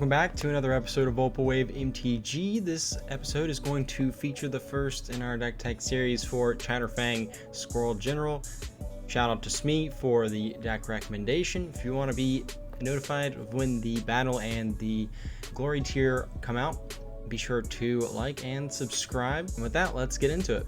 Welcome back to another episode of Wave MTG. This episode is going to feature the first in our deck tech series for Chatterfang Squirrel General. Shout out to Smee for the deck recommendation. If you want to be notified of when the battle and the glory tier come out, be sure to like and subscribe. And with that, let's get into it.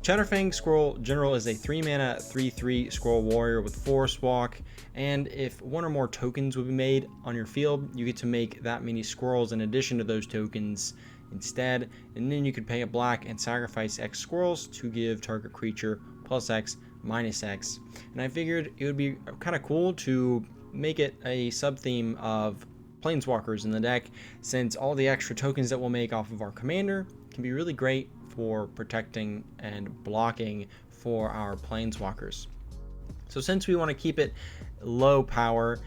Chatterfang Squirrel General is a 3-mana 3/3 Squirrel Warrior with Forest Walk, and if one or more tokens will be made on your field, you get to make that many squirrels in addition to those tokens instead, and then you could pay a black and sacrifice X squirrels to give target creature +X, -X. And I figured it would be kind of cool to make it a sub-theme of Planeswalkers in the deck, since all the extra tokens that we'll make off of our commander can be really great for protecting and blocking for our Planeswalkers. So since we want to keep it low power,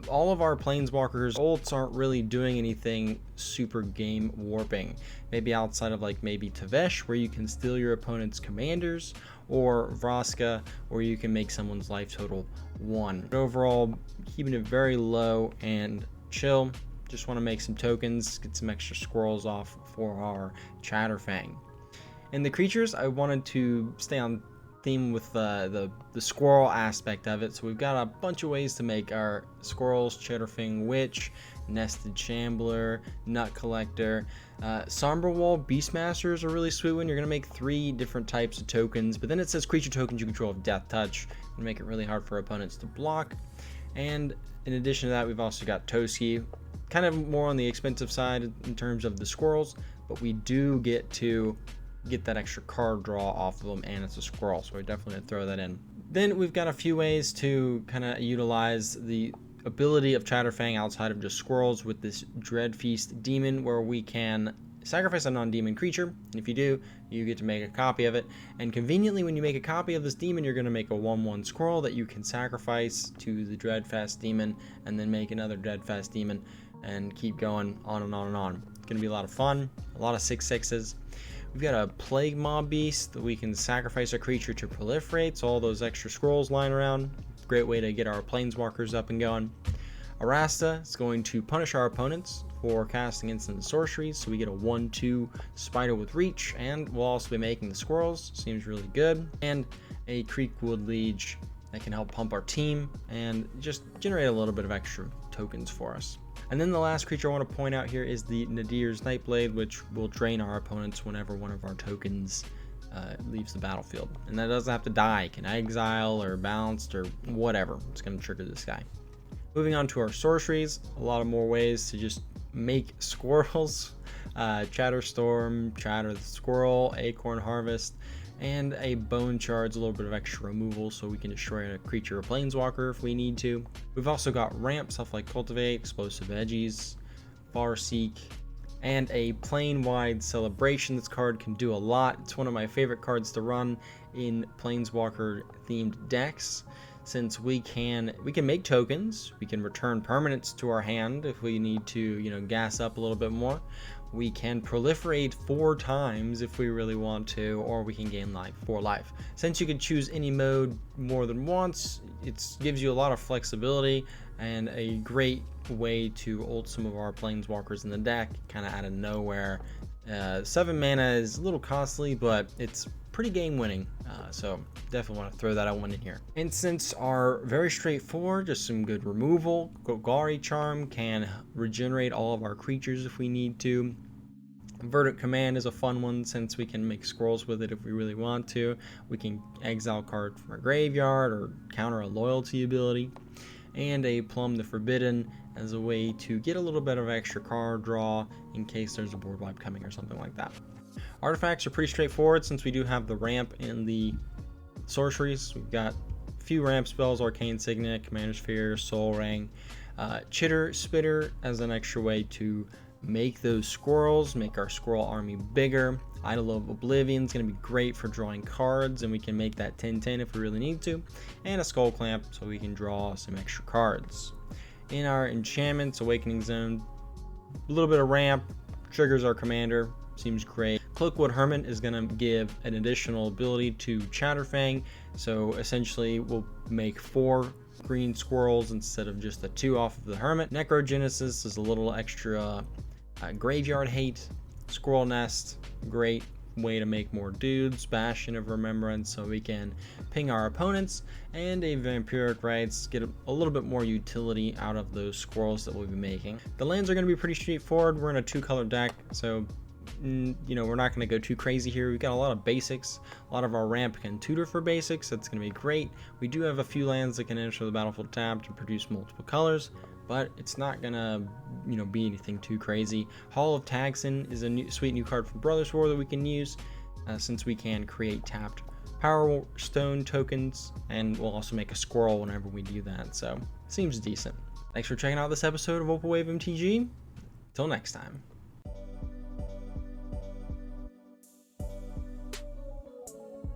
all of our Planeswalkers ults aren't really doing anything super game warping. Maybe outside of maybe Tavesh, where you can steal your opponent's commanders, or Vraska, where you can make someone's life total 1. But overall, keeping it very low and chill. Just want to make some tokens, get some extra squirrels off for our Chatterfang. And the creatures, I wanted to stay on theme with the squirrel aspect of it. So we've got a bunch of ways to make our squirrels: Chatterfang Witch, Nested Shambler, Nut Collector. Somberwall Beastmasters are really sweet when you're going to make 3 different types of tokens, but then it says creature tokens you control of Death Touch and make it really hard for opponents to block. And in addition to that, we've also got Toski, kind of more on the expensive side in terms of the squirrels, but we do get to get that extra card draw off of them, and it's a squirrel, so we definitely throw that in. Then we've got a few ways to kind of utilize the ability of Chatterfang outside of just squirrels with this Dreadfeast Demon, where we can sacrifice a non-demon creature, and if you do, you get to make a copy of it. And conveniently, when you make a copy of this demon, you're going to make a 1/1 squirrel that you can sacrifice to the Dreadfast Demon, and then make another Dreadfast Demon, and keep going on and on and on. It's going to be a lot of fun, a lot of 6/6s. We've got a Plague Mob Beast that we can sacrifice a creature to proliferate, so all those extra scrolls lying around. Great way to get our Planeswalkers up and going. Arasta is going to punish our opponents for casting instant sorceries, so we get a 1/2 Spider with Reach, and we'll also be making the squirrels. Seems really good. And a Creekwood Liege that can help pump our team and just generate a little bit of extra tokens for us. And then the last creature I want to point out here is the Nadir's Nightblade, which will drain our opponents whenever one of our tokens leaves the battlefield. And that doesn't have to die. It can exile or bounced or whatever. It's going to trigger this guy. Moving on to our sorceries, a lot of more ways to just make squirrels. Chatterstorm, Chatter the Squirrel, Acorn Harvest, and a Bone Shard's a little bit of extra removal, so we can destroy a creature or Planeswalker if we need to. We've also got ramp, stuff like Cultivate, Explosive Edgies, Farseek, and a Plane-Wide Celebration. This card can do a lot. It's one of my favorite cards to run in Planeswalker themed decks, since we can make tokens, we can return permanents to our hand if we need to, gas up a little bit more. We can proliferate 4 times if we really want to, or we can gain 4 life. Since you can choose any mode more than once, it gives you a lot of flexibility and a great way to ult some of our Planeswalkers in the deck, kind of out of nowhere. 7 mana is a little costly, but it's pretty game winning, so definitely want to throw that one in here. Instants are very straightforward, just some good removal. Golgari Charm can regenerate all of our creatures if we need to. Verdant Command is a fun one, since we can make scrolls with it if we really want to. We can exile card from our graveyard or counter a loyalty ability. And a Plumb the Forbidden as a way to get a little bit of extra card draw in case there's a board wipe coming or something like that. Artifacts are pretty straightforward, since we do have the ramp and the sorceries. We've got a few ramp spells: Arcane Signet, Commander Sphere, Soul Ring, Chitter Spitter as an extra way to make those squirrels, make our squirrel army bigger. Idol of Oblivion is going to be great for drawing cards, and we can make that 10/10 if we really need to. And a Skull Clamp, so we can draw some extra cards. In our enchantments, Awakening Zone, a little bit of ramp, triggers our commander, seems great. Cloakwood Hermit is going to give an additional ability to Chatterfang, so essentially we'll make 4 green squirrels instead of just the 2 off of the Hermit. Necrogenesis is a little extra graveyard hate. Squirrel Nest, great way to make more dudes. Bastion of Remembrance, so we can ping our opponents. And a Vampiric Rites, get a little bit more utility out of those squirrels that we'll be making. The lands are going to be pretty straightforward. We're in a 2-color deck, so you know, we're not going to go too crazy here. We've got a lot of basics. A lot of our ramp can tutor for basics. That's going to be great. We do have a few lands that can enter the battlefield tapped and produce multiple colors, but it's not gonna, you know, be anything too crazy. Hall of Taxon is a sweet new card from Brothers War that we can use, since we can create tapped Power Stone tokens, and we'll also make a squirrel whenever we do that, so seems decent. Thanks for checking out this episode of Opal Wave MTG. Till next time.